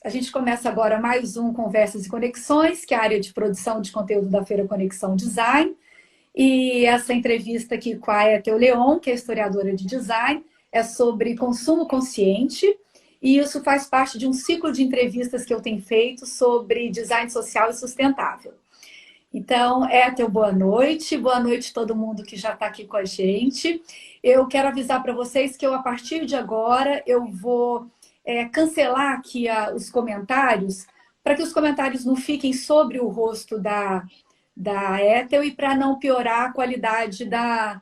A gente começa agora mais um Conversas e Conexões, que é a área de produção de conteúdo da Feira Conexão Design. E essa entrevista aqui com a Ethel Leon, que é historiadora de design, é sobre consumo consciente. E isso faz parte de um ciclo de entrevistas que eu tenho feito sobre design social e sustentável. Então, Ethel, boa noite. Boa noite a todo mundo que já está aqui com a gente. Eu quero avisar para vocês que a partir de agora, eu vou cancelar aqui os comentários, para que os comentários não fiquem sobre o rosto da Ethel e para não piorar a qualidade da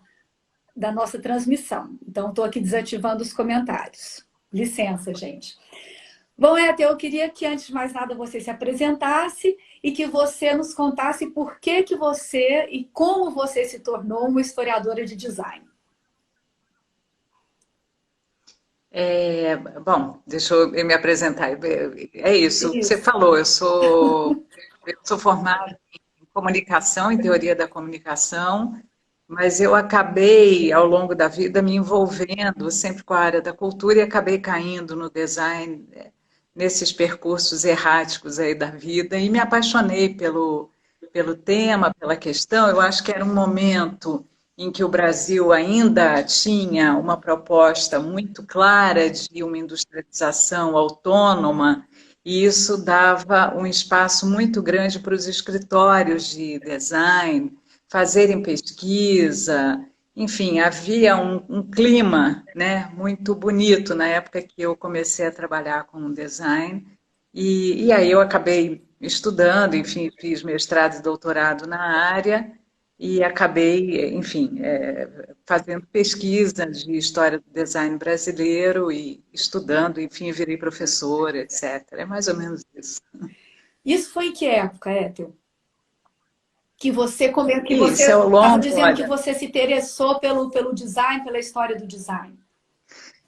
nossa transmissão. Então, estou aqui desativando os comentários. Licença, gente. Bom, Ethel, eu queria que, antes de mais nada, você se apresentasse e que você nos contasse por que você e como você se tornou uma historiadora de design. Bom, deixa eu me apresentar. É isso, você falou, eu sou formada em comunicação, em teoria da comunicação, mas eu acabei, ao longo da vida, me envolvendo sempre com a área da cultura e acabei caindo no design, nesses percursos erráticos aí da vida, e me apaixonei pelo tema, pela questão. Eu acho que era um momento em que o Brasil ainda tinha uma proposta muito clara de uma industrialização autônoma, e isso dava um espaço muito grande para os escritórios de design fazerem pesquisa, enfim, havia um clima, né, muito bonito na época que eu comecei a trabalhar com design, e aí eu acabei estudando, enfim, fiz mestrado e doutorado na área, e acabei, enfim, fazendo pesquisa de história do design brasileiro e estudando, enfim, virei professora, etc. É mais ou menos isso. Isso foi em que época, Ethel? Que você Isso, é ao estava longo, dizendo que olha. você se interessou pelo design, pela história do design.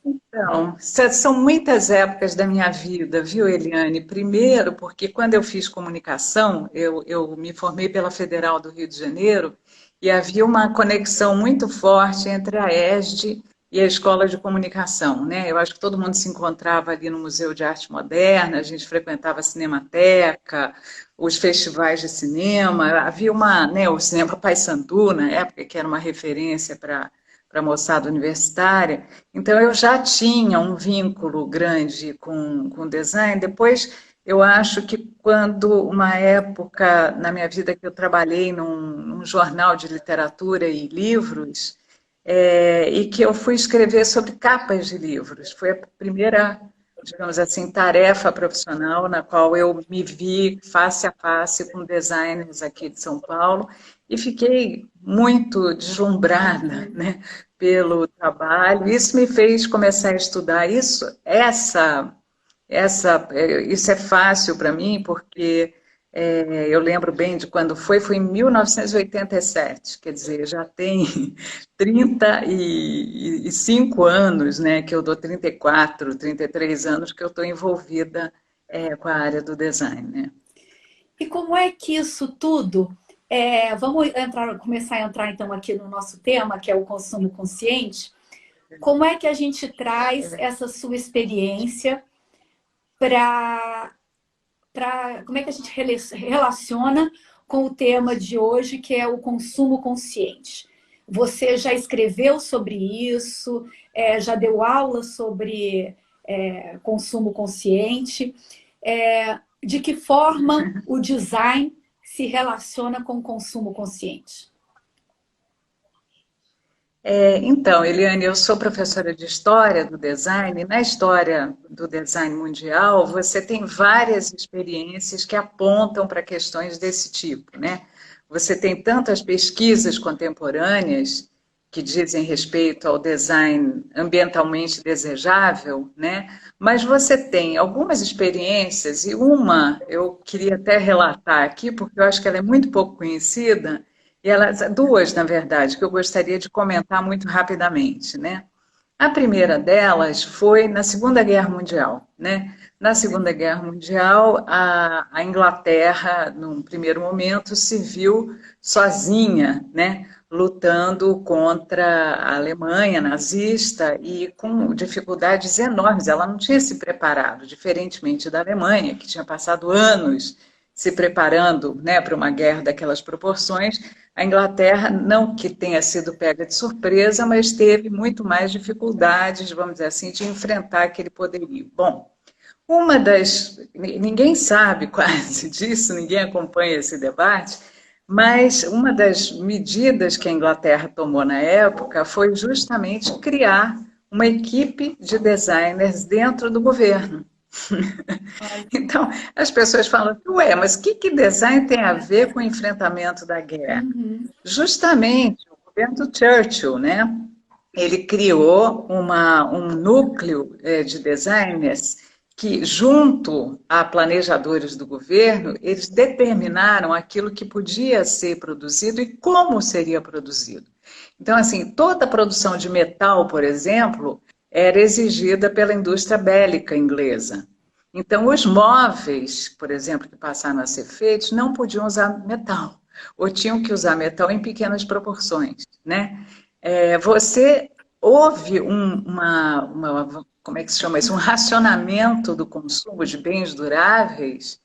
Então, são muitas épocas da minha vida, viu, Eliane? Primeiro, porque quando eu fiz comunicação, eu me formei pela Federal do Rio de Janeiro e havia uma conexão muito forte entre a ESD e a Escola de Comunicação, né? Eu acho que todo mundo se encontrava ali no Museu de Arte Moderna, a gente frequentava a Cinemateca, os festivais de cinema, havia né, o Cinema Paissandu, na época, que era uma referência para a moçada universitária. Então, eu já tinha um vínculo grande com design. Depois, eu acho que quando uma época na minha vida que eu trabalhei num jornal de literatura e livros, e que eu fui escrever sobre capas de livros. Foi a primeira, digamos assim, tarefa profissional na qual eu me vi face a face com designers aqui de São Paulo e fiquei muito deslumbrada, né, pelo trabalho. Isso me fez começar a estudar isso é fácil para mim, porque eu lembro bem de quando foi em 1987, quer dizer, já tem 35 anos, né, que eu dou 34, 33 anos que eu estou envolvida com a área do design, né? E como é que isso tudo... vamos começar a entrar então aqui no nosso tema, que é o consumo consciente. Como é que a gente traz essa sua experiência como é que a gente relaciona com o tema de hoje, que é o consumo consciente? Você já escreveu sobre isso, já deu aula sobre consumo consciente. De que forma o design se relaciona com o consumo consciente? Então, Eliane, eu sou professora de História do Design. Na história do design mundial, você tem várias experiências que apontam para questões desse tipo, né? Você tem tantas pesquisas contemporâneas que dizem respeito ao design ambientalmente desejável, né? Mas você tem algumas experiências, e uma eu queria até relatar aqui, porque eu acho que ela é muito pouco conhecida, e duas, na verdade, que eu gostaria de comentar muito rapidamente, né? A primeira delas foi na Segunda Guerra Mundial, né? Na Segunda Guerra Mundial, a Inglaterra, num primeiro momento, se viu sozinha, né? lutando contra a Alemanha nazista e com dificuldades enormes. Ela não tinha se preparado, diferentemente da Alemanha, que tinha passado anos se preparando, né, para uma guerra daquelas proporções. A Inglaterra, não que tenha sido pega de surpresa, mas teve muito mais dificuldades, vamos dizer assim, de enfrentar aquele poderio. Bom, ninguém sabe quase disso, ninguém acompanha esse debate, mas uma das medidas que a Inglaterra tomou na época foi justamente criar uma equipe de designers dentro do governo. Então, as pessoas falam, ué, mas o que design tem a ver com o enfrentamento da guerra? Justamente, o governo do Churchill, né? Ele criou um núcleo de designers que, junto a planejadores do governo, eles determinaram aquilo que podia ser produzido e como seria produzido. Então, assim, toda a produção de metal, por exemplo, era exigida pela indústria bélica inglesa. Então, os móveis, por exemplo, que passaram a ser feitos, não podiam usar metal, ou tinham que usar metal em pequenas proporções, né? Houve como é que se chama isso? Um racionamento do consumo de bens duráveis,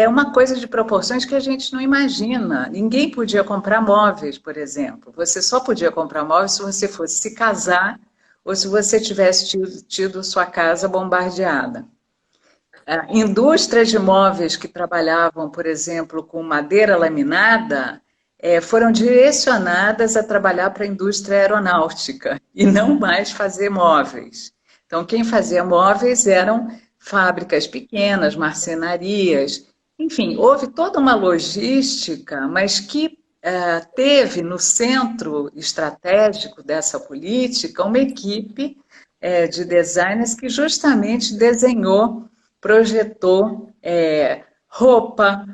uma coisa de proporções que a gente não imagina. Ninguém podia comprar móveis, por exemplo. Você só podia comprar móveis se você fosse se casar ou se você tivesse tido sua casa bombardeada. Indústrias de móveis que trabalhavam, por exemplo, com madeira laminada, foram direcionadas a trabalhar para a indústria aeronáutica e não mais fazer móveis. Então, quem fazia móveis eram fábricas pequenas, marcenarias, enfim, houve toda uma logística, mas que teve no centro estratégico dessa política uma equipe de designers que justamente desenhou, projetou roupa,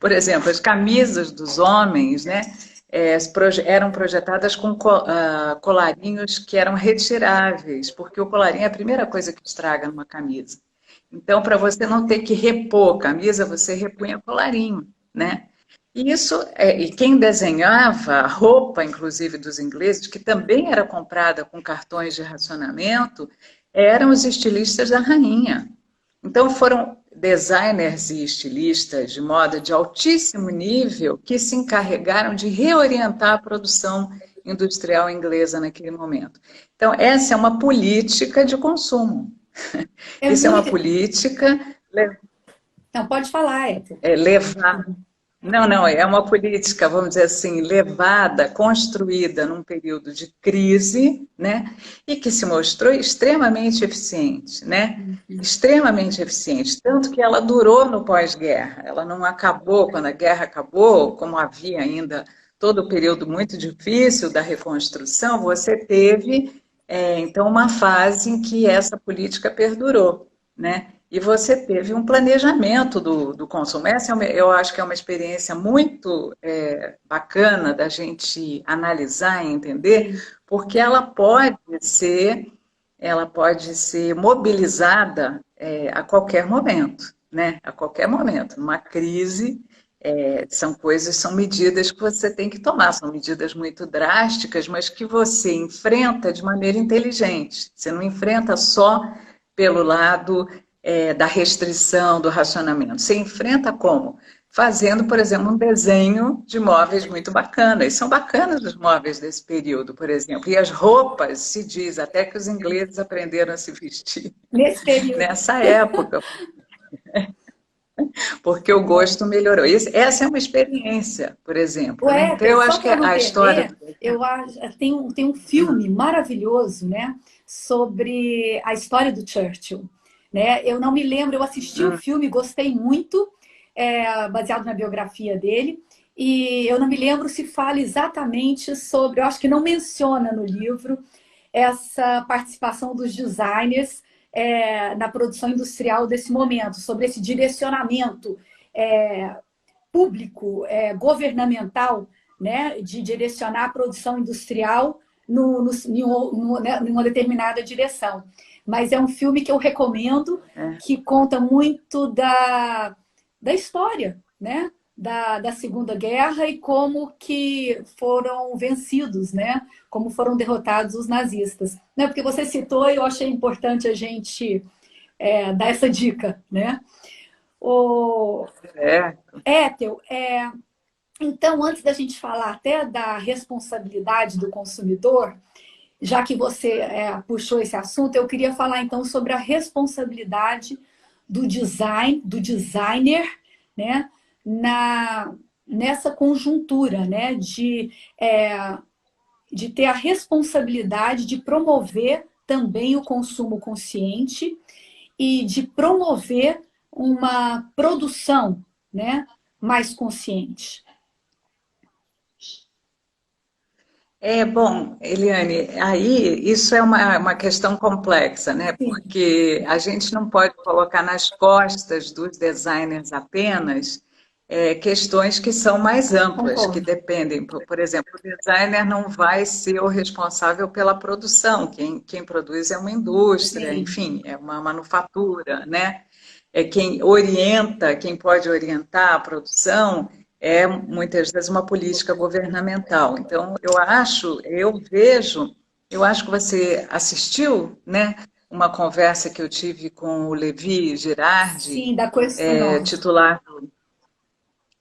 por exemplo, as camisas dos homens, né, eram projetadas com colarinhos que eram retiráveis, porque o colarinho é a primeira coisa que estraga numa camisa. Então, para você não ter que repor camisa, você repunha colarinho, né? E quem desenhava a roupa, inclusive dos ingleses, que também era comprada com cartões de racionamento, eram os estilistas da rainha. Então, foram designers e estilistas de moda de altíssimo nível que se encarregaram de reorientar a produção industrial inglesa naquele momento. Então, essa é uma política de consumo. Isso é uma política... Não, pode falar, Éter. Levar... Não, é uma política, vamos dizer assim, levada, construída num período de crise, né? E que se mostrou extremamente eficiente, né? Extremamente eficiente, tanto que ela durou no pós-guerra. Ela não acabou quando a guerra acabou, como havia ainda todo o período muito difícil da reconstrução, você teve, então, uma fase em que essa política perdurou, né? E você teve um planejamento do consumo. Essa eu acho que é uma experiência muito bacana da gente analisar e entender, porque ela pode ser mobilizada a qualquer momento, né? A qualquer momento. Numa crise, são medidas que você tem que tomar, são medidas muito drásticas, mas que você enfrenta de maneira inteligente. Você não enfrenta só pelo lado da restrição, do racionamento. Você enfrenta como? Fazendo, por exemplo, um desenho de móveis muito bacana. E são bacanas os móveis desse período, por exemplo. E as roupas, se diz, até que os ingleses aprenderam a se vestir nesse período. Nessa época. Porque o gosto melhorou. Essa é uma experiência, por exemplo. Ué, então, eu acho que a história... Tem um filme maravilhoso, né, sobre a história do Churchill. Né? Eu não me lembro, eu assisti o filme, gostei muito, baseado na biografia dele, e eu não me lembro se fala exatamente sobre, eu acho que não menciona no livro, essa participação dos designers na produção industrial desse momento, sobre esse direcionamento público, governamental, né, de direcionar a produção industrial em uma determinada direção. Mas é um filme que eu recomendo, que conta muito da história, né? da Segunda Guerra e como que foram vencidos, né? Como foram derrotados os nazistas. Né? Porque você citou e eu achei importante a gente dar essa dica, né? O Ethel, então, antes da gente falar até da responsabilidade do consumidor, já que você puxou esse assunto, eu queria falar então sobre a responsabilidade do designer, né, nessa conjuntura, né, de ter a responsabilidade de promover também o consumo consciente e de promover uma produção, né, mais consciente. Bom, Eliane, aí isso é uma questão complexa, né? Porque a gente não pode colocar nas costas dos designers apenas questões que são mais amplas, que dependem. Por exemplo, o designer não vai ser o responsável pela produção, quem produz é uma indústria, enfim, é uma manufatura, né? É quem orienta, quem pode orientar a produção é muitas vezes uma política governamental. Então, eu acho que você assistiu, né, uma conversa que eu tive com o Levi Girardi, sim, da Questonó. Titular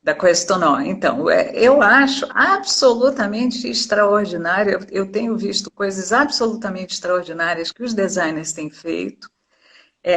da Questonó. Então, eu acho absolutamente extraordinário, eu tenho visto coisas absolutamente extraordinárias que os designers têm feito.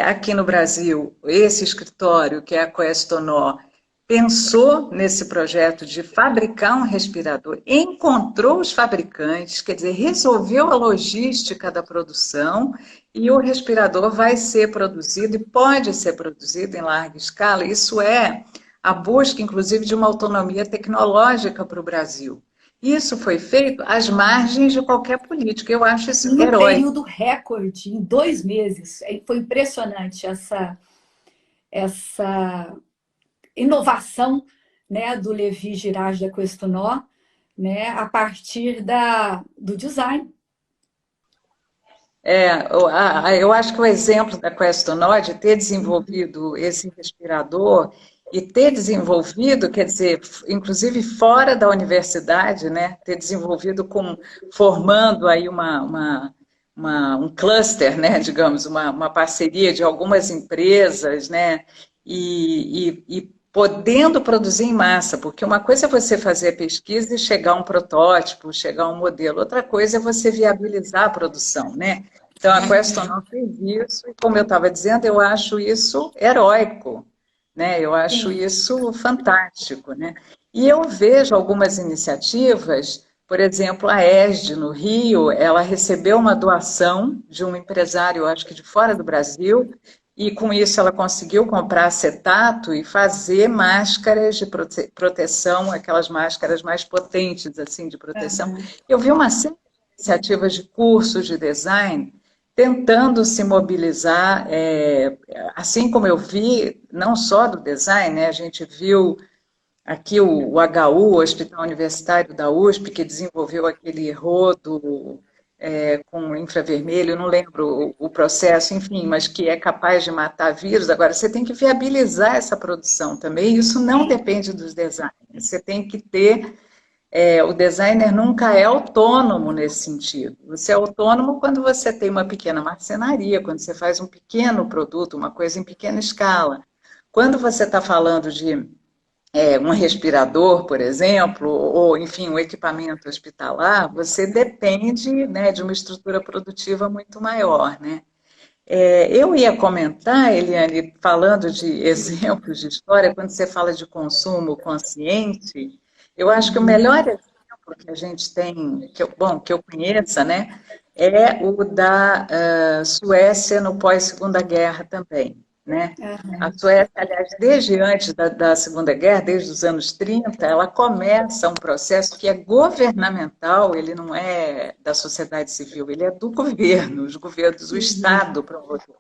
Aqui no Brasil, esse escritório, que é a Questonó, pensou nesse projeto de fabricar um respirador, encontrou os fabricantes, quer dizer, resolveu a logística da produção e o respirador vai ser produzido e pode ser produzido em larga escala. Isso é a busca, inclusive, de uma autonomia tecnológica para o Brasil. Isso foi feito às margens de qualquer política. Eu acho isso heróico. Num período recorde, em 2 meses. Foi impressionante essa inovação, né, do Levi Girardi da Questonó, né, a partir do design. Eu acho que o exemplo da Questonó de ter desenvolvido esse respirador e ter desenvolvido, quer dizer, inclusive fora da universidade, né, ter desenvolvido formando aí um cluster, né, digamos, uma parceria de algumas empresas, né, e podendo produzir em massa, porque uma coisa é você fazer a pesquisa e chegar a um protótipo, chegar a um modelo, outra coisa é você viabilizar a produção, né? Então, a Questonó fez isso, e como eu estava dizendo, eu acho isso heróico, né? Eu acho isso fantástico, né? E eu vejo algumas iniciativas, por exemplo, a ESD, no Rio, ela recebeu uma doação de um empresário, acho que de fora do Brasil, e com isso ela conseguiu comprar acetato e fazer máscaras de proteção, aquelas máscaras mais potentes, assim, de proteção. Eu vi uma série de iniciativas de cursos de design tentando se mobilizar, assim como eu vi, não só do design, né, a gente viu aqui o HU, o Hospital Universitário da USP, que desenvolveu aquele rodo com infravermelho, não lembro o processo, enfim, mas que é capaz de matar vírus. Agora, você tem que viabilizar essa produção também, isso não depende dos designers, você tem que ter... o designer nunca é autônomo nesse sentido. Você é autônomo quando você tem uma pequena marcenaria, quando você faz um pequeno produto, uma coisa em pequena escala. Quando você está falando de um respirador, por exemplo, ou, enfim, um equipamento hospitalar, você depende, né, de uma estrutura produtiva muito maior, né? Eu ia comentar, Eliane, falando de exemplos de história, quando você fala de consumo consciente, eu acho que o melhor exemplo que a gente tem, que eu conheça, né, é o da Suécia no pós-Segunda Guerra também. Né? A Suécia, aliás, desde antes da Segunda Guerra, desde os anos 30, ela começa um processo que é governamental, ele não é da sociedade civil, ele é do governo, os governos, o Estado promoveu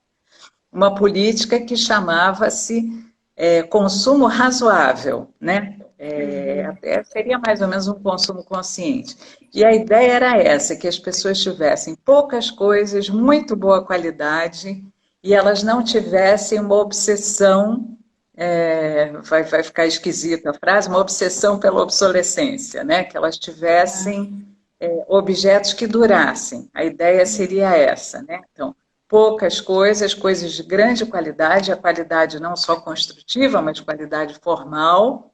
uma política que chamava-se consumo razoável, né? Seria mais ou menos um consumo consciente. E a ideia era essa, que as pessoas tivessem poucas coisas, muito boa qualidade, e elas não tivessem uma obsessão vai ficar esquisita a frase, uma obsessão pela obsolescência, né? Que elas tivessem objetos que durassem. A ideia seria essa, né? Então, poucas coisas, coisas de grande qualidade, a qualidade não só construtiva, mas qualidade formal.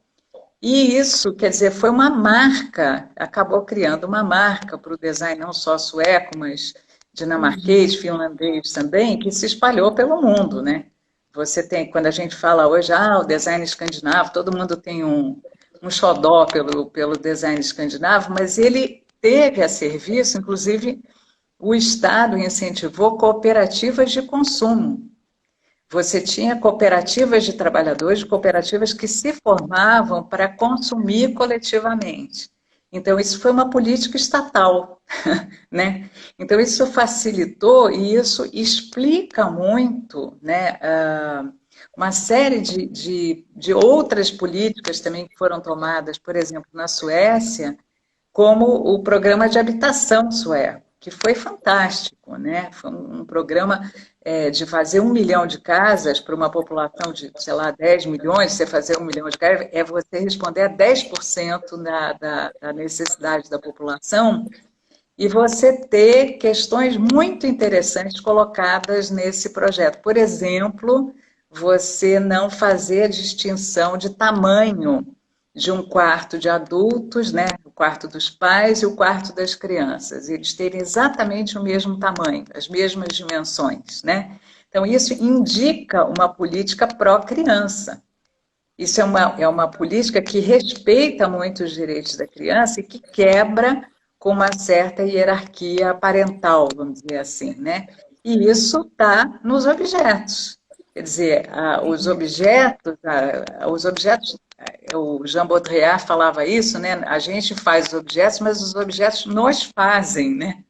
E isso, quer dizer, foi uma marca, acabou criando uma marca para o design não só sueco, mas dinamarquês, finlandês também, que se espalhou pelo mundo, né? Você tem, quando a gente fala hoje, o design escandinavo, todo mundo tem um xodó pelo design escandinavo, mas ele teve a serviço, inclusive o Estado incentivou cooperativas de consumo. Você tinha cooperativas de trabalhadores, cooperativas que se formavam para consumir coletivamente. Então, isso foi uma política estatal, né? Então, isso facilitou e isso explica muito, né, uma série de outras políticas também que foram tomadas, por exemplo, na Suécia, como o programa de habitação sueco, que foi fantástico, né? Foi um programa de fazer 1 milhão de casas para uma população de, sei lá, 10 milhões, você fazer 1 milhão de casas, é você responder a 10% da necessidade da população e você ter questões muito interessantes colocadas nesse projeto. Por exemplo, você não fazer a distinção de tamanho de um quarto de adultos, né? O quarto dos pais e o quarto das crianças. Eles terem exatamente o mesmo tamanho, as mesmas dimensões, né? Então, isso indica uma política pró-criança. Isso é uma política que respeita muito os direitos da criança e que quebra com uma certa hierarquia parental, vamos dizer assim, né? E isso está nos objetos. Quer dizer, os objetos, o Jean Baudrillard falava isso, né? A gente faz os objetos, mas os objetos nos fazem, né?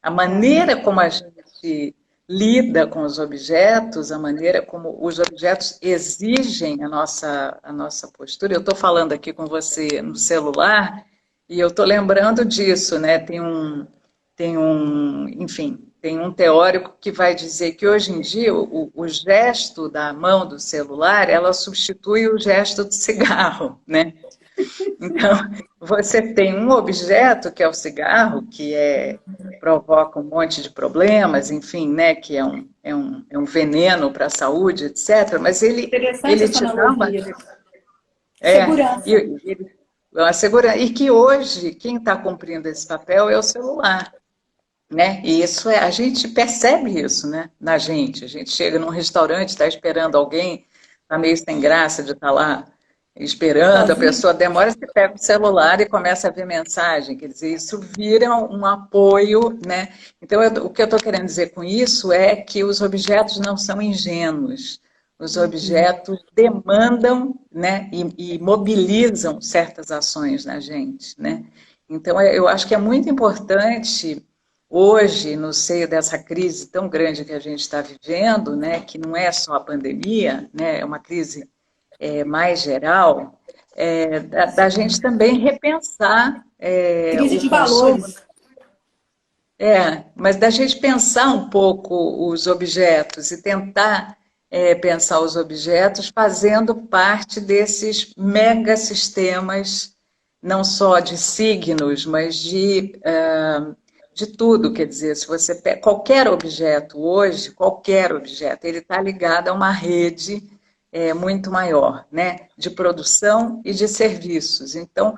A maneira como a gente lida com os objetos, a maneira como os objetos exigem a nossa postura. Eu estou falando aqui com você no celular e eu estou lembrando disso, né? Enfim, tem um teórico que vai dizer que hoje em dia o gesto da mão do celular, ela substitui o gesto do cigarro, né? Então, você tem um objeto, que é o cigarro, provoca um monte de problemas, enfim, né, que é um veneno para a saúde, etc. Mas Interessante ele essa te dá uma... analogia. E, Segurança. uma segurança. E que hoje, quem está cumprindo esse papel é o celular. Né? E isso a gente percebe isso, né? Na gente. A gente chega num restaurante, está esperando alguém, está meio sem graça de estar lá esperando, a Sozinho. pessoa demora, você pega o celular e começa a ver mensagem. Quer dizer, isso vira um apoio, né? Então, o que eu estou querendo dizer com isso é que os objetos não são ingênuos. Os objetos demandam, né, e mobilizam certas ações na gente, né? Então, eu acho que é muito importante hoje, no seio dessa crise tão grande que a gente está vivendo, né, que não é só a pandemia, né, é uma crise mais geral, da gente também repensar Crise o de consumo, valores. mas da gente pensar um pouco os objetos e tentar pensar os objetos fazendo parte desses megasistemas, não só de signos, mas de tudo. Quer dizer, se você pega qualquer objeto hoje, qualquer objeto, ele está ligado a uma rede muito maior, né, de produção e de serviços. Então,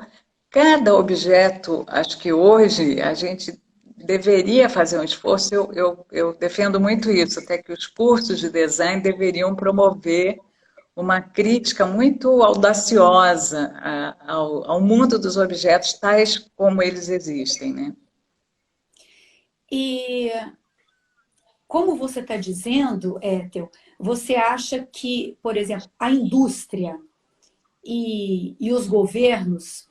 cada objeto, acho que hoje a gente deveria fazer um esforço, eu defendo muito isso, até que os cursos de design deveriam promover uma crítica muito audaciosa ao mundo dos objetos tais como eles existem, né? E como você está dizendo, Ethel, você acha que, por exemplo, a indústria e os governos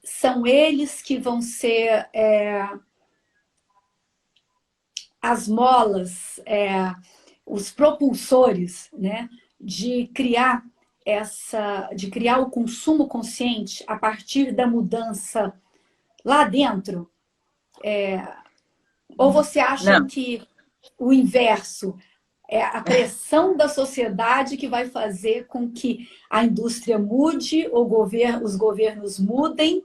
são eles que vão ser as molas, os propulsores, né, de criar o consumo consciente a partir da mudança lá dentro? Ou você acha Não, que o inverso, É a pressão da sociedade que vai fazer com que a indústria mude, os governos mudem,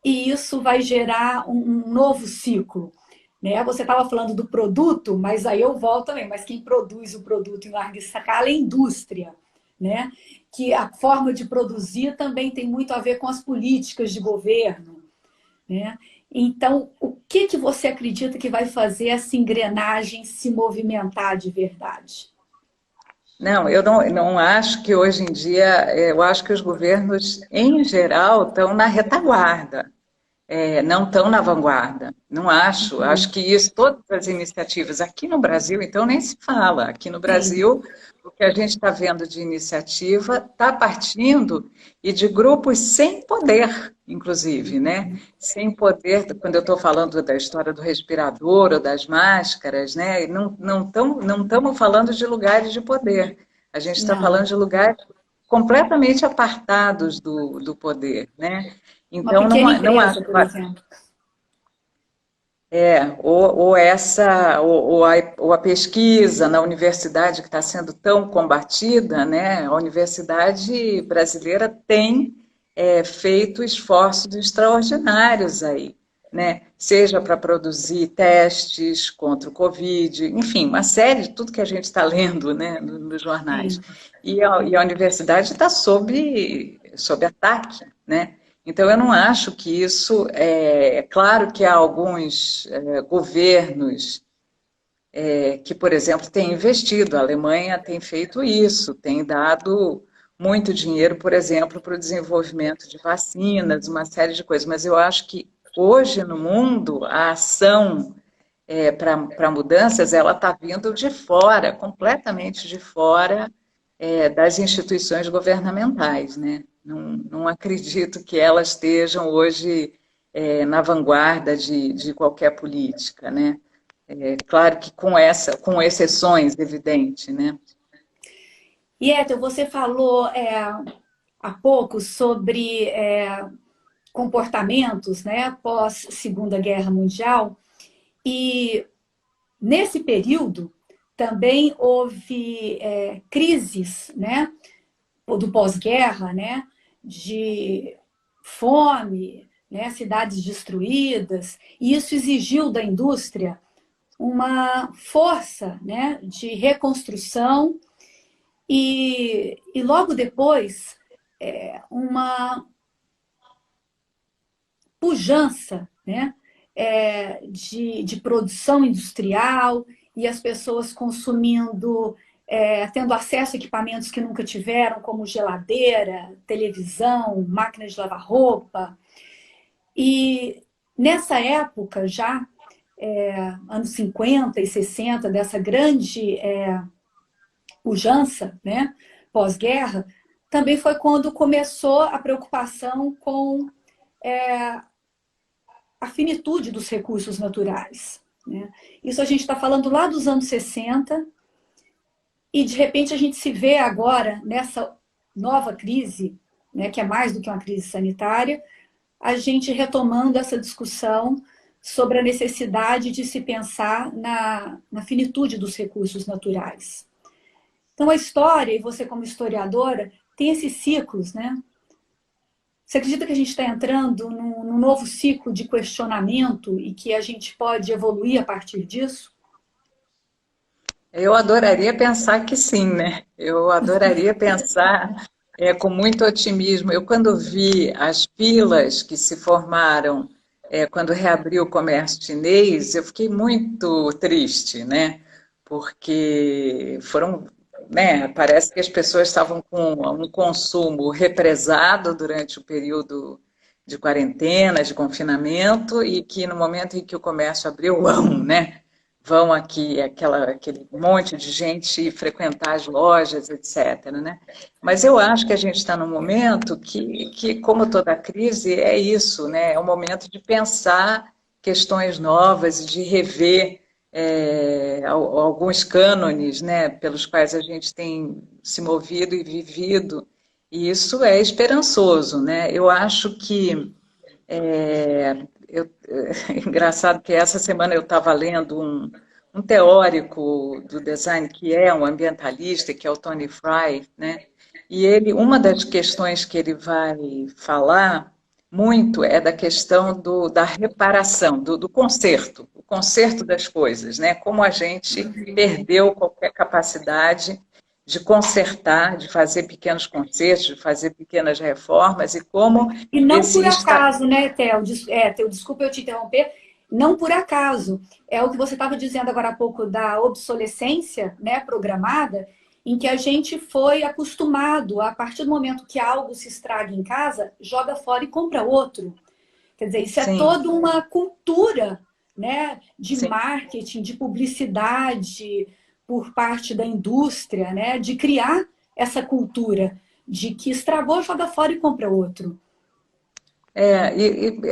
e isso vai gerar um novo ciclo. Né? Você estava falando do produto, mas aí eu volto também, mas quem produz o produto em larga escala é a indústria. Né? Que a forma de produzir também tem muito a ver com as políticas de governo. Né? Então, o que você acredita que vai fazer essa engrenagem se movimentar de verdade? Não, eu não acho que hoje em dia, eu acho que os governos, em geral, estão na retaguarda. Não estão na vanguarda. Não acho. Acho que isso, todas as iniciativas aqui no Brasil, então nem se fala. Aqui no Sim. Brasil, o que a gente está vendo de iniciativa está partindo e de grupos sem poder, inclusive, né? Sem poder, quando eu estou falando da história do respirador ou das máscaras, né? Não estamos falando de lugares de poder. A gente está falando Não. de lugares completamente apartados do poder, né? Uma Então, pequena não empresa, acho. por exemplo. Ou a pesquisa na universidade que está sendo tão combatida, né? A universidade brasileira tem feito esforços extraordinários aí, né? Seja para produzir testes contra o Covid, enfim, uma série de tudo que a gente está lendo, né, nos jornais. Sim. E a universidade está sob ataque, né? Então, eu não acho que isso. É claro que há alguns governos que, por exemplo, têm investido. A Alemanha tem feito isso, tem dado muito dinheiro, por exemplo, para o desenvolvimento de vacinas, uma série de coisas. Mas eu acho que hoje no mundo a ação para mudanças ela está vindo de fora, completamente de fora das instituições governamentais, né? Não acredito que elas estejam hoje na vanguarda de qualquer política, né? Claro que com exceções, evidente, né? E, Ethel, você falou há pouco sobre comportamentos, né, pós Segunda Guerra Mundial, e nesse período também houve crises, né, do pós-guerra, né, de fome, né, cidades destruídas, e isso exigiu da indústria uma força, né, de reconstrução e logo depois uma pujança, né, de produção industrial e as pessoas consumindo, tendo acesso a equipamentos que nunca tiveram, como geladeira, televisão, máquina de lavar roupa. E nessa época já, anos 50 e 60, dessa grande pujança, né, pós-guerra, também foi quando começou a preocupação com a finitude dos recursos naturais. Né? Isso a gente está falando lá dos anos 60 e, de repente, a gente se vê agora nessa nova crise, né, que é mais do que uma crise sanitária, a gente retomando essa discussão sobre a necessidade de se pensar na finitude dos recursos naturais. Então, a história, e você como historiadora, tem esses ciclos, né? Você acredita que a gente está entrando num novo ciclo de questionamento e que a gente pode evoluir a partir disso? Eu adoraria pensar que sim, né? Eu adoraria pensar com muito otimismo. Eu, quando vi as filas que se formaram quando reabriu o comércio chinês, eu fiquei muito triste, né? Porque foram, né? Parece que as pessoas estavam com um consumo represado durante o período de quarentena, de confinamento, e que no momento em que o comércio abriu, né? Vão aqui aquele monte de gente frequentar as lojas, etc. Né? Mas eu acho que a gente está num momento que, como toda crise, é isso, né? É um momento de pensar questões novas, de rever alguns cânones, né, pelos quais a gente tem se movido e vivido, e isso é esperançoso, né? Eu acho que é engraçado que essa semana eu estava lendo um teórico do design que é um ambientalista, que é o Tony Fry, né? E ele, uma das questões que ele vai falar muito é da questão da reparação, do conserto, o conserto das coisas, né? Como a gente perdeu qualquer capacidade de consertar, de fazer pequenos consertos, de fazer pequenas reformas, e como E não esse por acaso, né, Theo? Desculpa eu te interromper. Não por acaso. É o que você estava dizendo agora há pouco da obsolescência, né, programada, em que a gente foi acostumado, a partir do momento que algo se estraga em casa, joga fora e compra outro. Quer dizer, isso é sim, toda uma cultura, né, de sim. marketing, de publicidade por parte da indústria, né, de criar essa cultura de que estragou, joga fora e compra outro.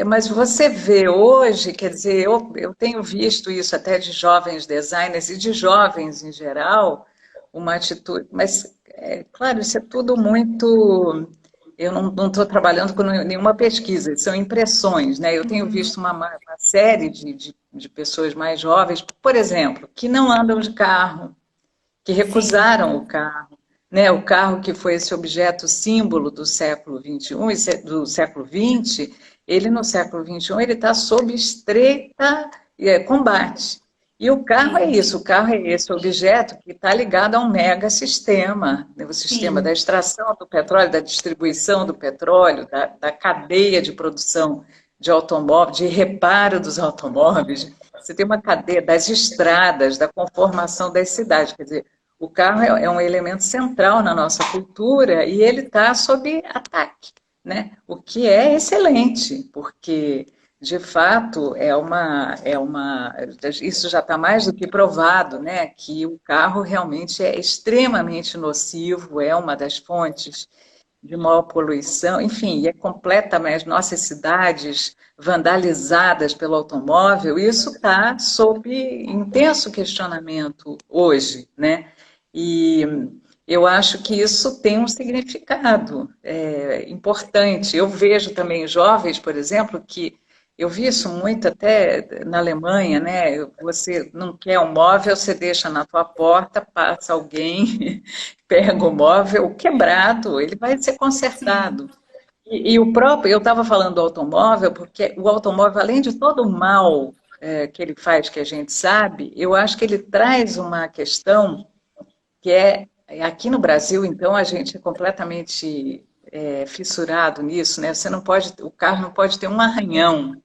Mas você vê hoje, quer dizer, eu tenho visto isso até de jovens designers e de jovens em geral, uma atitude, mas, claro, isso é tudo muito. Eu não estou trabalhando com nenhuma pesquisa, são impressões, né? Eu tenho visto uma série de pessoas mais jovens, por exemplo, que não andam de carro, que Sim, recusaram o carro, né? O carro que foi esse objeto símbolo do século XXI e do século XX, ele no século XXI ele está sob estreita combate. E o carro é sim, isso, o carro é esse objeto que está ligado a um mega sistema, né? O sistema da sim, extração do petróleo, da distribuição do petróleo, da cadeia de produção de automóveis, de reparo dos automóveis. Você tem uma cadeia das estradas, da conformação das cidades, quer dizer, o carro é um elemento central na nossa cultura e ele está sob ataque, né? O que é excelente, porque de fato isso já está mais do que provado, né? Que o carro realmente é extremamente nocivo, é uma das fontes de maior poluição, enfim, é completamente nossas cidades vandalizadas pelo automóvel, isso está sob intenso questionamento hoje, né? E eu acho que isso tem um significado importante. Eu vejo também jovens, por exemplo, que eu vi isso muito até na Alemanha, né? Você não quer um móvel, você deixa na tua porta, passa alguém, pega o móvel quebrado, ele vai ser sim. consertado. E o próprio, eu estava falando do automóvel, porque o automóvel, além de todo o mal que ele faz, que a gente sabe, eu acho que ele traz uma questão que aqui no Brasil, então, a gente é completamente fissurado nisso, né? Você não pode, o carro não pode ter um arranhão,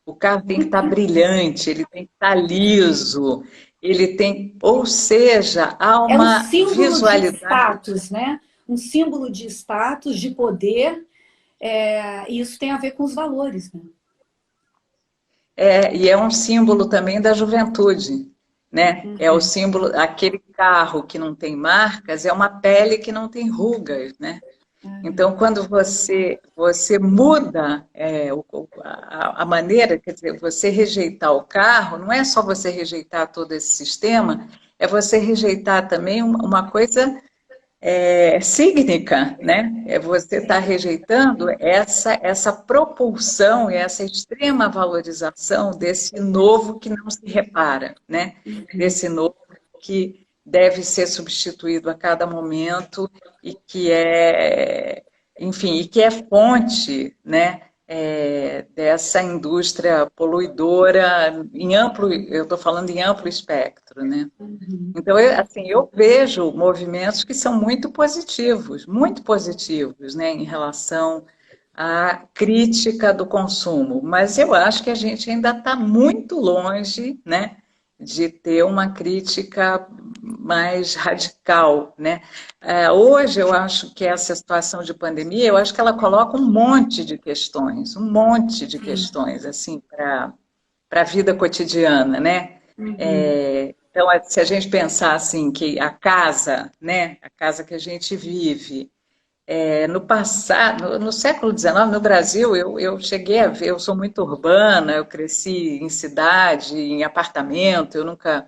o carro tem que estar brilhante, ele tem que estar liso, ele tem, ou seja, há É um uma símbolo de visualidade. status, né? Um símbolo de status, de poder, e isso tem a ver com os valores, né? E é um símbolo também da juventude, né? É o Uhum. símbolo, aquele carro que não tem marcas, é uma pele que não tem rugas, né? Então, quando você muda a maneira, quer dizer, você rejeitar o carro, não é só você rejeitar todo esse sistema, é você rejeitar também uma coisa cígnica, né? É você estar rejeitando essa propulsão e essa extrema valorização desse novo que não se repara, né? Desse novo que deve ser substituído a cada momento e que enfim, e que é fonte, né? Dessa indústria poluidora em amplo, eu estou falando em amplo espectro, né? Uhum. Então, eu vejo movimentos que são muito positivos, né, em relação à crítica do consumo. Mas eu acho que a gente ainda está muito longe, né, de ter uma crítica mais radical, né? Hoje, eu acho que essa situação de pandemia, eu acho que ela coloca um monte de Sim. questões, assim, para a vida cotidiana, né? Uhum. Então, se a gente pensar assim que a casa, né, a casa que a gente vive, no passado, no século XIX, no Brasil, eu cheguei a ver, eu sou muito urbana, eu cresci em cidade, em apartamento, eu nunca,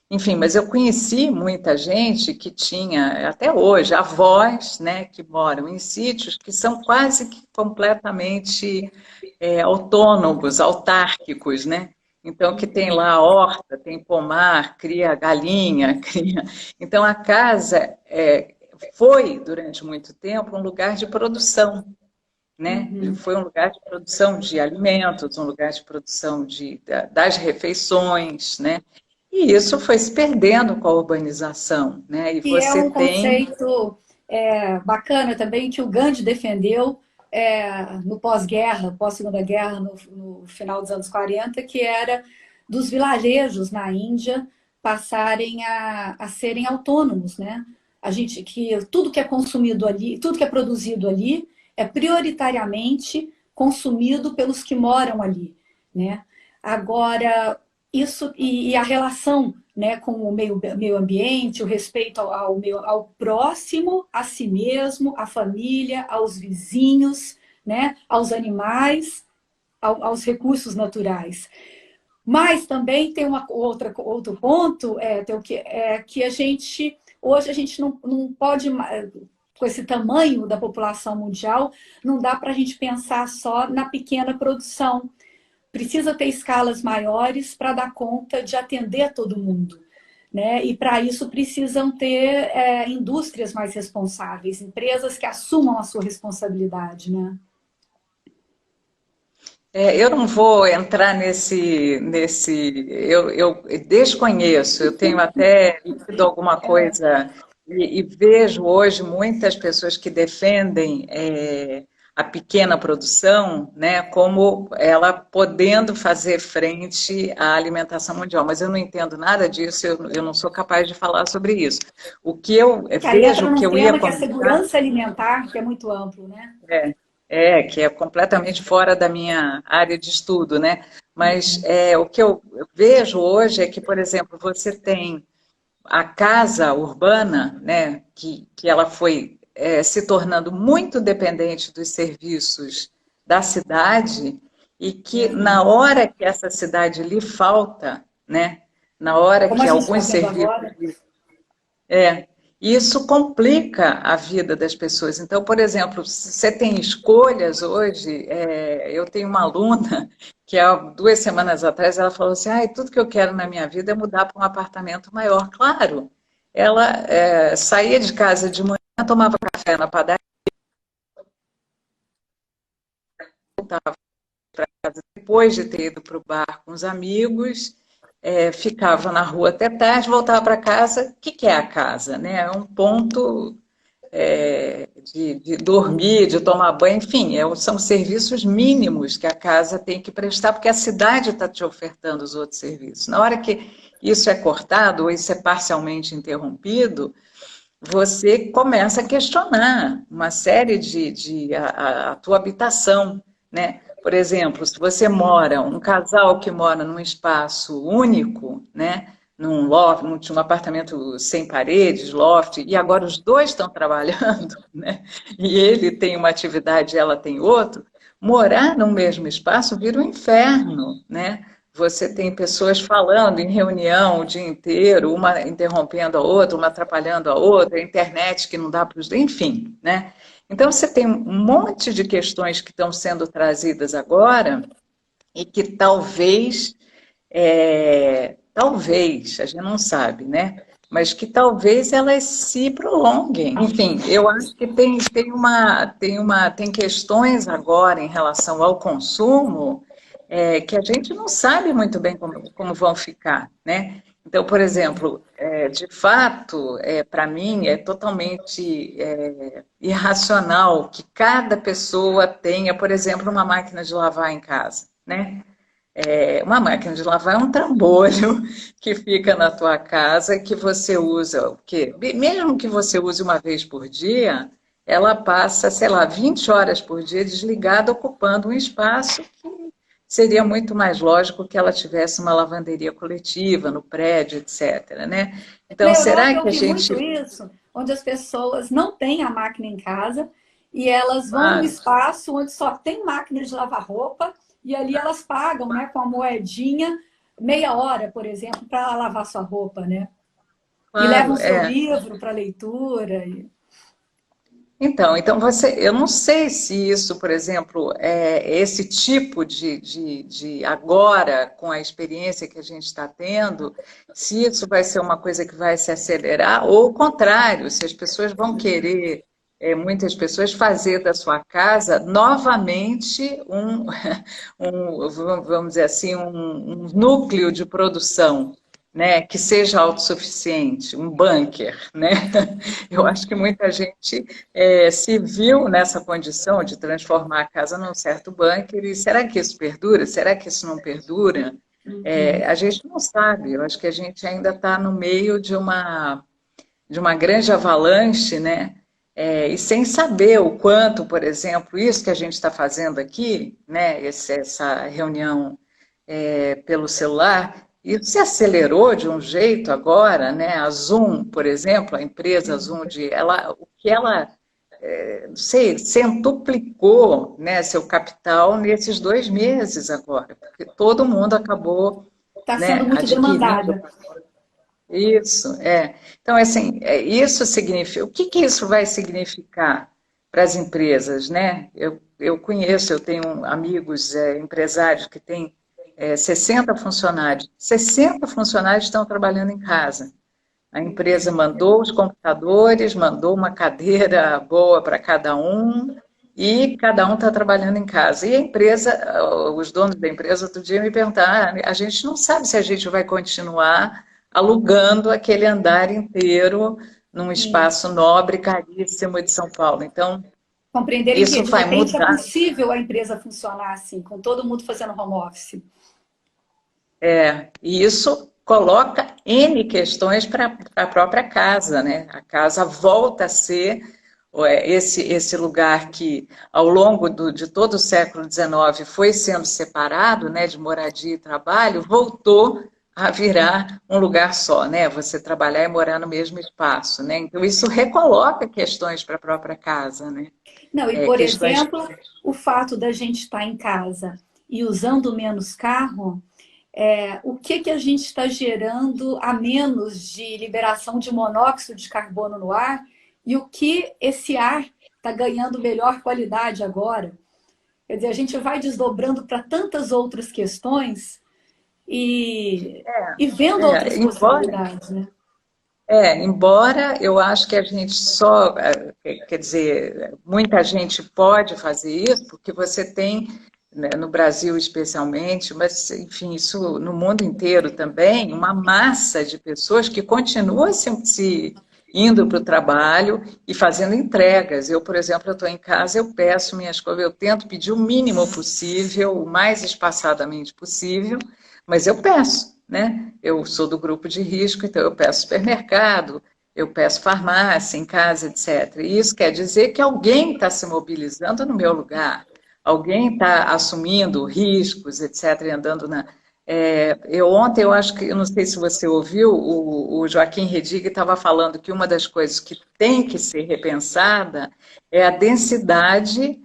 enfim, mas eu conheci muita gente que tinha, até hoje, avós, né, que moram em sítios que são quase que completamente autônomos, autárquicos, né? Então, que tem lá a horta, tem pomar, cria galinha, cria... Então, a casa foi, durante muito tempo, um lugar de produção, né? Uhum. Foi um lugar de produção de alimentos, um lugar de produção das refeições, né? E isso foi se perdendo com a urbanização, né? E Que é você um tem... conceito bacana também que o Gandhi defendeu no pós-guerra, pós-segunda guerra, no final dos anos 40, que era dos vilarejos na Índia passarem a serem autônomos, né? A gente que tudo que é consumido ali, tudo que é produzido ali é prioritariamente consumido pelos que moram ali, né? Agora, isso e a relação, né, com o meio ambiente, o respeito ao próximo, a si mesmo, à família, aos vizinhos, né, aos animais, aos recursos naturais. Mas também tem outro ponto, que a gente, hoje a gente não pode, com esse tamanho da população mundial, não dá para a gente pensar só na pequena produção. Precisa ter escalas maiores para dar conta de atender a todo mundo. Né? E para isso precisam ter indústrias mais responsáveis, empresas que assumam a sua responsabilidade. Né? Eu não vou entrar eu desconheço, eu tenho até lido alguma coisa e vejo hoje muitas pessoas que defendem a pequena produção, né, como ela podendo fazer frente à alimentação mundial, mas eu não entendo nada disso, eu não sou capaz de falar sobre isso. O que eu Que aí vejo, entra o que num eu ia tema que é comentar, segurança alimentar, que é muito amplo, né? que é completamente fora da minha área de estudo, né? Mas o que eu vejo hoje é que, por exemplo, você tem a casa urbana, né, que ela foi se tornando muito dependente dos serviços da cidade e que na hora que essa cidade lhe falta, né, na hora Como a que gente está alguns vendo serviços agora. é, isso complica a vida das pessoas. Então, por exemplo, se você tem escolhas hoje, eu tenho uma aluna que há 2 semanas atrás ela falou assim, tudo que eu quero na minha vida é mudar para um apartamento maior. Claro, ela saía de casa de manhã, tomava café na padaria, voltava para casa depois de ter ido para o bar com os amigos, ficava na rua até tarde, voltava para casa. O que, que é a casa? Né? É um ponto de dormir, de tomar banho, enfim, são serviços mínimos que a casa tem que prestar, porque a cidade está te ofertando os outros serviços. Na hora que isso é cortado, ou isso é parcialmente interrompido, você começa a questionar uma série a tua habitação, né? Por exemplo, se você mora, um casal que mora num espaço único, né? Num loft, num apartamento sem paredes, loft, e agora os dois estão trabalhando, né? E ele tem uma atividade, ela tem outro, morar no mesmo espaço vira um inferno, né? Você tem pessoas falando em reunião o dia inteiro, uma interrompendo a outra, uma atrapalhando a outra, a internet que não dá para os... Enfim, né? Então, você tem um monte de questões que estão sendo trazidas agora e que talvez, a gente não sabe, né? Mas que talvez elas se prolonguem. Enfim, eu acho que tem questões agora em relação ao consumo que a gente não sabe muito bem como vão ficar, né? Então, por exemplo, de fato, para mim, é totalmente irracional que cada pessoa tenha, por exemplo, uma máquina de lavar em casa, né? Uma máquina de lavar é um trambolho que fica na tua casa que você usa, o quê? Mesmo que você use uma vez por dia, ela passa, sei lá, 20 horas por dia desligada, ocupando um espaço que seria muito mais lógico que ela tivesse uma lavanderia coletiva no prédio, etc. Né? Na Então, Europa será eu que a vi muito gente... isso, onde as pessoas não têm a máquina em casa e elas vão num Claro, espaço onde só tem máquina de lavar roupa e ali elas pagam, né, com a moedinha, meia hora, por exemplo, para lavar sua roupa, né? E levam claro, seu livro para leitura. Então eu não sei se isso, por exemplo, esse tipo de agora, com a experiência que a gente está tendo, se isso vai ser uma coisa que vai se acelerar, ou o contrário, se as pessoas vão querer, muitas pessoas, fazer da sua casa novamente vamos dizer assim, um núcleo de produção, né, que seja autossuficiente, um bunker, né? Eu acho que muita gente se viu nessa condição de transformar a casa num certo bunker, e será que isso perdura? Será que isso não perdura? A gente não sabe, eu acho que a gente ainda está no meio de uma grande avalanche, né? E sem saber o quanto, por exemplo, isso que a gente está fazendo aqui, né? Essa reunião pelo celular, isso se acelerou de um jeito agora, né? A Zoom, por exemplo, a empresa Zoom, o que ela não sei, centuplicou, né, seu capital nesses 2 meses agora, porque todo mundo acabou, Está sendo né, muito adquirindo demandada. isso. Então, assim, isso significa. O que que isso vai significar para as empresas, né? Eu conheço, eu tenho amigos empresários que têm 60 funcionários. 60 funcionários estão trabalhando em casa. A empresa mandou os computadores, mandou uma cadeira boa para cada um, e cada um está trabalhando em casa. E a empresa, os donos da empresa, outro dia me perguntaram: a gente não sabe se a gente vai continuar alugando aquele andar inteiro num Sim. espaço nobre, caríssimo de São Paulo. Então, Compreenderem que, isso de vai repente, é mudar. possível a empresa funcionar assim, com todo mundo fazendo home office. E isso coloca N questões para a própria casa, né? A casa volta a ser esse lugar que, ao longo de todo o século XIX, foi sendo separado, né, de moradia e trabalho, voltou a virar um lugar só, né? Você trabalhar e morar no mesmo espaço, né? Então, isso recoloca questões para a própria casa, né? Não, e por Questões. exemplo, o fato da gente estar em casa e usando menos carro, o que que a gente está gerando a menos de liberação de monóxido de carbono no ar e o que esse ar está ganhando melhor qualidade agora. Quer dizer, a gente vai desdobrando para tantas outras questões e vendo outras Embora possibilidades, né? embora eu acho que a gente só, quer dizer, muita gente pode fazer isso, porque você tem, né, no Brasil especialmente, mas, enfim, isso no mundo inteiro também, uma massa de pessoas que continua se indo para o trabalho e fazendo entregas. Eu, por exemplo, eu estou em casa, eu peço minhas coisas, eu tento pedir o mínimo possível, o mais espaçadamente possível, mas eu peço, né? Eu sou do grupo de risco, então eu peço supermercado, eu peço farmácia em casa, etc. E isso quer dizer que alguém está se mobilizando no meu lugar, alguém está assumindo riscos, etc., e andando na. Ontem, eu acho que, eu não sei se você ouviu, o Joaquim Redig estava falando que uma das coisas que tem que ser repensada é a densidade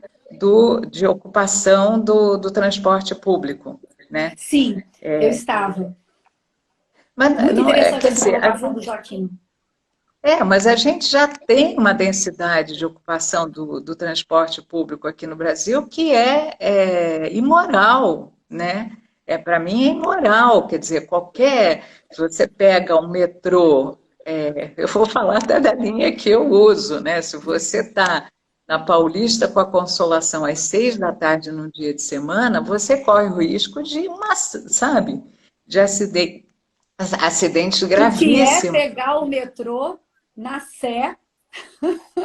de ocupação do transporte público, né? Sim, eu estava. Mas Muito não, interessante quer essa dizer, colocação do Joaquim. mas a gente já tem uma densidade de ocupação do transporte público aqui no Brasil que é imoral, né? Para mim é imoral, quer dizer, se você pega um metrô, eu vou falar da linha que eu uso, né? Se você está na Paulista com a Consolação às 6 da tarde num dia de semana, você corre o risco de sabe, de acidentes O que é gravíssimos. pegar o metrô na Sé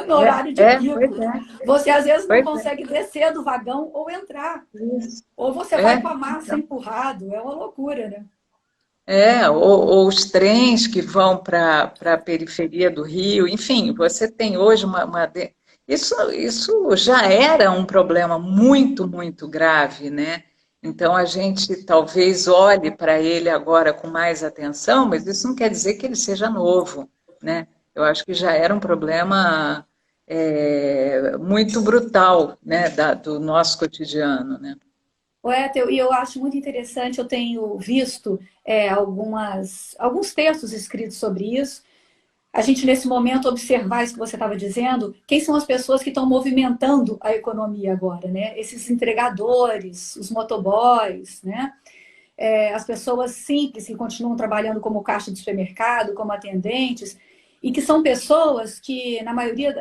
no horário de Pois pico. Você às vezes não pois consegue descer do vagão ou entrar. isso. Ou você vai com a massa Então, empurrado. É uma loucura, né? ou os trens que vão para a periferia do Rio, enfim, você tem hoje isso já era um problema muito, muito grave, né? Então a gente talvez olhe para ele agora com mais atenção, mas isso não quer dizer que ele seja novo, né? Eu acho que já era um problema muito brutal, né, do nosso cotidiano, né? E eu acho muito interessante, eu tenho visto alguns textos escritos sobre isso, a gente, nesse momento, observar isso que você estava dizendo, quem são as pessoas que estão movimentando a economia agora, né? Esses entregadores, os motoboys, né? As pessoas simples que continuam trabalhando como caixa de supermercado, como atendentes, e que são pessoas que, na maioria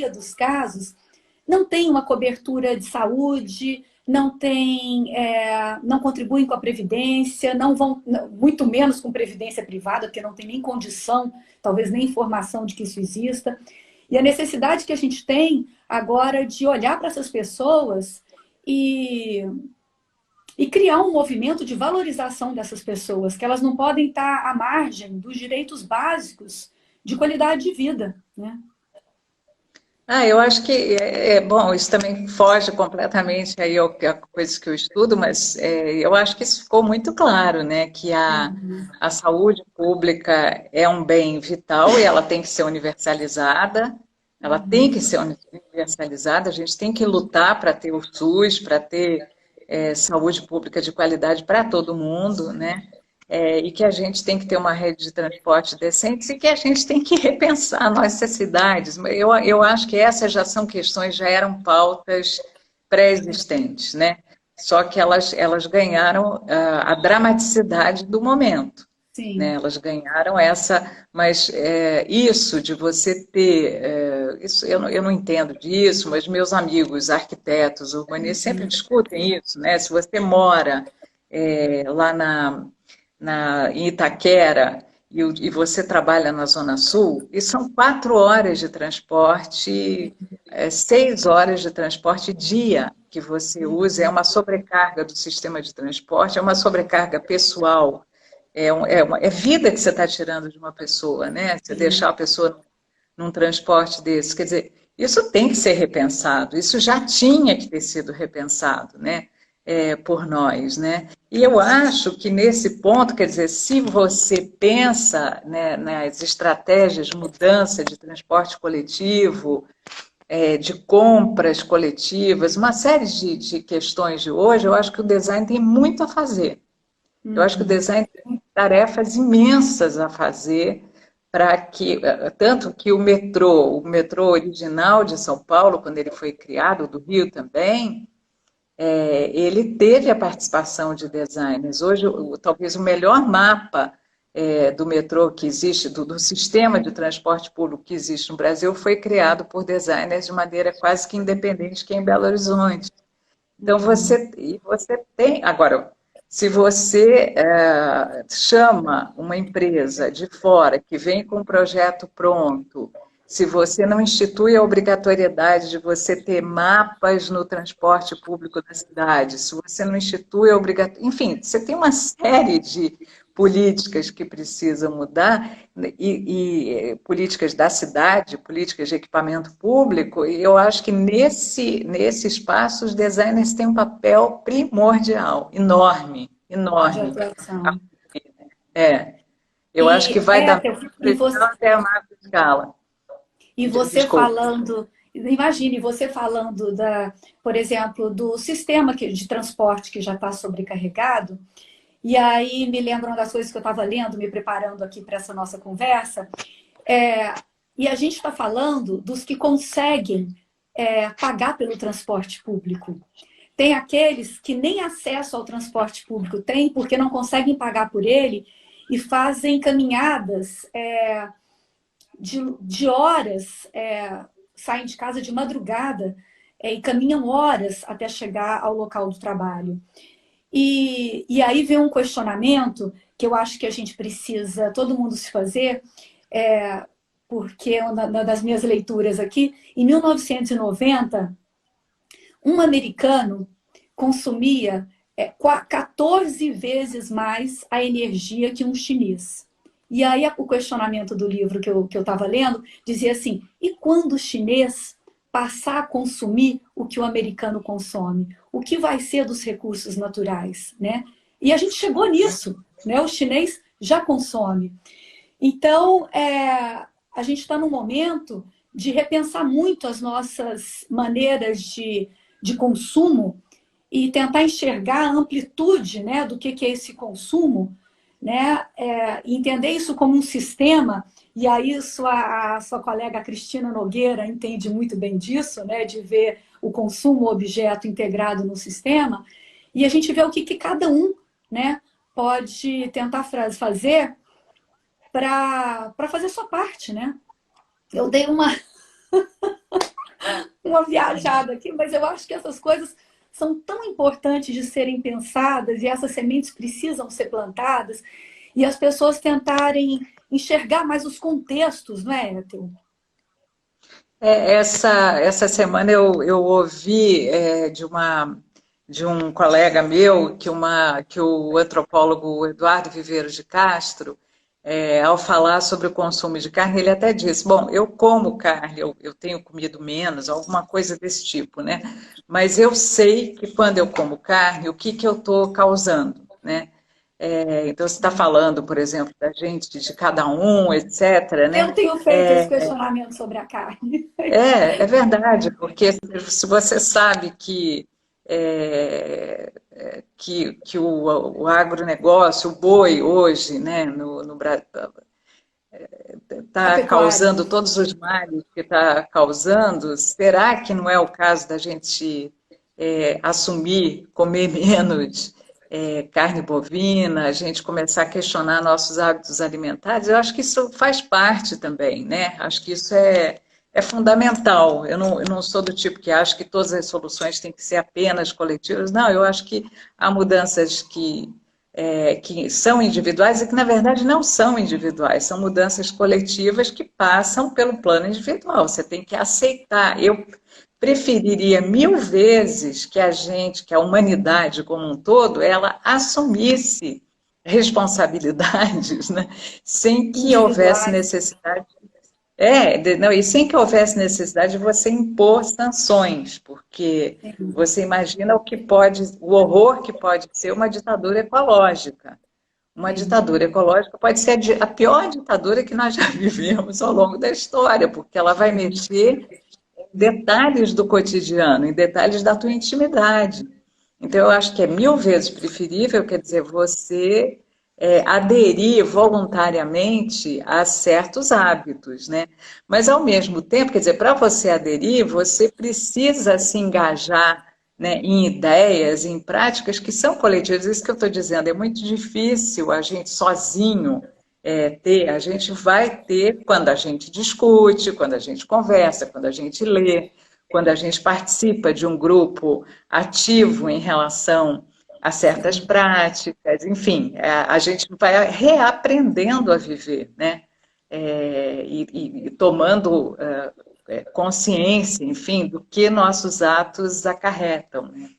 dos casos, não têm uma cobertura de saúde, não contribuem com a previdência, não vão, muito menos com previdência privada, porque não tem nem condição, talvez nem informação de que isso exista. E a necessidade que a gente tem agora de olhar para essas pessoas e criar um movimento de valorização dessas pessoas, que elas não podem estar à margem dos direitos básicos de qualidade de vida, né? Eu acho que, bom, isso também foge completamente aí a coisas que eu estudo, mas eu acho que isso ficou muito claro, né, que a saúde pública é um bem vital e ela tem que ser universalizada, a gente tem que lutar para ter o SUS, para ter saúde pública de qualidade para todo mundo, né? E que a gente tem que ter uma rede de transporte decente e que a gente tem que repensar nossas cidades. Eu acho que essas já são questões, já eram pautas pré-existentes, né? Só que elas ganharam a dramaticidade do momento. Sim. Né? Elas ganharam essa, mas isso de você ter, isso eu não entendo disso, mas meus amigos arquitetos, urbanistas sempre discutem isso, né? Se você mora lá em Itaquera e você trabalha na Zona Sul, e são 4 horas de transporte, 6 horas de transporte dia que você usa, é uma sobrecarga do sistema de transporte, é uma sobrecarga pessoal, é vida que você está tirando de uma pessoa, né? Você deixar a pessoa num transporte desse, quer dizer, isso tem que ser repensado, isso já tinha que ter sido repensado, né? Por nós, né? E eu acho que nesse ponto, quer dizer, se você pensa, né, nas estratégias de mudança de transporte coletivo, de compras coletivas, uma série de questões de hoje, eu acho que o design tem muito a fazer. Eu acho que o design tem tarefas imensas a fazer para que, tanto que o metrô original de São Paulo, quando ele foi criado, do Rio também, ele teve a participação de designers. Hoje, talvez o melhor mapa do metrô que existe, do sistema de transporte público que existe no Brasil, foi criado por designers de maneira quase que independente, que é em Belo Horizonte. Então, você tem... Agora, se você chama uma empresa de fora que vem com um projeto pronto, se você não institui a obrigatoriedade de você ter mapas no transporte público da cidade, se você não institui a obrigatoriedade... Enfim, você tem uma série de políticas que precisam mudar, e políticas da cidade, políticas de equipamento público, e eu acho que nesse espaço os designers têm um papel primordial, enorme, enorme. De atuação. Eu acho que vai da até a macro escala. E você falando, imagine você falando por exemplo, do sistema de transporte que já está sobrecarregado, e aí me lembra uma das coisas que eu estava lendo, me preparando aqui para essa nossa conversa, e a gente está falando dos que conseguem pagar pelo transporte público. Tem aqueles que nem acesso ao transporte público têm, porque não conseguem pagar por ele, e fazem caminhadas de horas, saem de casa de madrugada e caminham horas até chegar ao local do trabalho. E aí vem um questionamento que eu acho que a gente precisa, todo mundo se fazer, porque uma das minhas leituras aqui, em 1990, um americano consumia 14 vezes mais a energia que um chinês. E aí o questionamento do livro que eu estava lendo dizia assim, e quando o chinês passar a consumir o que o americano consome? O que vai ser dos recursos naturais? Né? E a gente chegou nisso, né? O chinês já consome. Então, a gente está num momento de repensar muito as nossas maneiras de consumo e tentar enxergar a amplitude, né, do que é esse consumo né? Entender isso como um sistema, e aí a sua colega Cristina Nogueira entende muito bem disso, né? De ver o consumo objeto integrado no sistema, e a gente vê o que cada um, né, pode tentar fazer para fazer sua parte, né? Eu dei uma viajada aqui, mas eu acho que essas coisas são tão importantes de serem pensadas e essas sementes precisam ser plantadas e as pessoas tentarem enxergar mais os contextos, não é, Ethel? Essa semana eu ouvi de um colega meu que o antropólogo Eduardo Viveiros de Castro, ao falar sobre o consumo de carne, ele até disse, bom, eu como carne, eu tenho comido menos, alguma coisa desse tipo, né? Mas eu sei que quando eu como carne, o que eu estou causando, né? Então, você está falando, por exemplo, da gente, de cada um, etc., né? Eu tenho feito esse questionamento sobre a carne. É verdade, porque se você sabe que o agronegócio, o boi hoje, né, no Brasil, A está pecuária. causando todos os males que está causando, será que não é o caso da gente assumir, comer menos carne bovina, a gente começar a questionar nossos hábitos alimentares? Eu acho que isso faz parte também, né? Acho que isso é fundamental. Eu não sou do tipo que acha que todas as soluções têm que ser apenas coletivas. Não, eu acho que há mudanças que são individuais e que, na verdade, não são individuais, são mudanças coletivas que passam pelo plano individual. Você tem que aceitar. Eu preferiria 1000 vezes que a gente, que a humanidade como um todo, ela assumisse responsabilidades, né? Sem que houvesse Individuais. necessidade não, e sem que houvesse necessidade de você impor sanções, porque você imagina o horror que pode ser uma ditadura ecológica. Uma Sim. ditadura ecológica pode ser a pior ditadura que nós já vivemos ao longo da história, porque ela vai mexer em detalhes do cotidiano, em detalhes da tua intimidade. Então, eu acho que é 1000 vezes preferível, quer dizer, você aderir voluntariamente a certos hábitos, né? Mas, ao mesmo tempo, quer dizer, para você aderir, você precisa se engajar, né, em ideias, em práticas que são coletivas. Isso que eu estou dizendo, é muito difícil a gente sozinho a gente vai ter quando a gente discute, quando a gente conversa, quando a gente lê, quando a gente participa de um grupo ativo em relação a certas Sim. práticas, enfim, a gente vai reaprendendo a viver, né? E tomando consciência, enfim, do que nossos atos acarretam, né?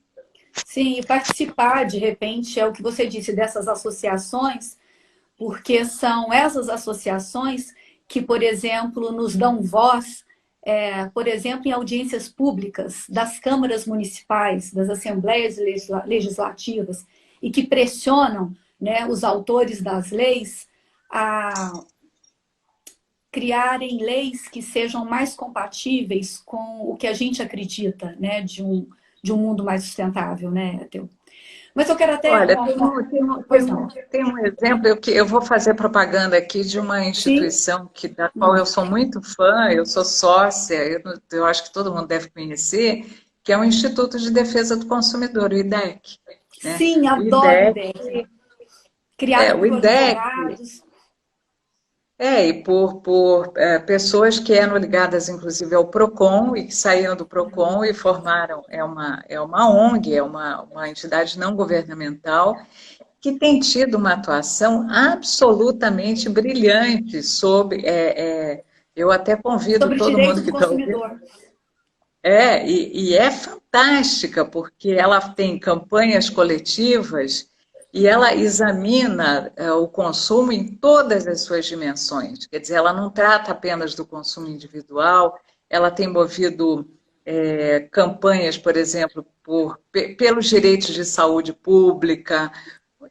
Sim, e participar, de repente, é o que você disse dessas associações, porque são essas associações que, por exemplo, nos dão voz, por exemplo, em audiências públicas das câmaras municipais, das assembleias legislativas, e que pressionam, né, os autores das leis a criarem leis que sejam mais compatíveis com o que a gente acredita, né, de um mundo mais sustentável, né, Teu? Mas eu quero até... Olha, Pois não. tem um exemplo que eu vou fazer propaganda aqui de uma Sim. instituição da qual eu sou muito fã, eu sou sócia, eu acho que todo mundo deve conhecer, que é o Instituto de Defesa do Consumidor, o IDEC, né? Sim, O adoro o IDEC. IDEC, Criado o por IDEC advogados. e por pessoas que eram ligadas, inclusive, ao PROCON e que saíram do PROCON e formaram, é uma ONG, uma entidade não governamental, que tem tido uma atuação absolutamente brilhante sobre. Eu até convido Sobre todo direito mundo do que está ouvindo. consumidor. E é fantástica, porque ela tem campanhas coletivas e ela examina o consumo em todas as suas dimensões. Quer dizer, ela não trata apenas do consumo individual, ela tem movido campanhas, por exemplo, pelos direitos de saúde pública,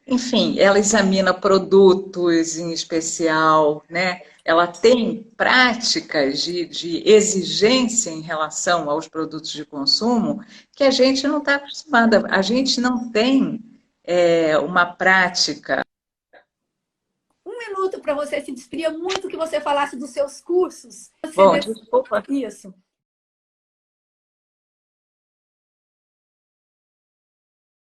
enfim, ela examina produtos em especial, né? Ela tem práticas de exigência em relação aos produtos de consumo que a gente não está acostumada. A gente não tem uma prática minuto para você se despedir, muito que você falasse dos seus cursos. Bom, desculpa. Isso.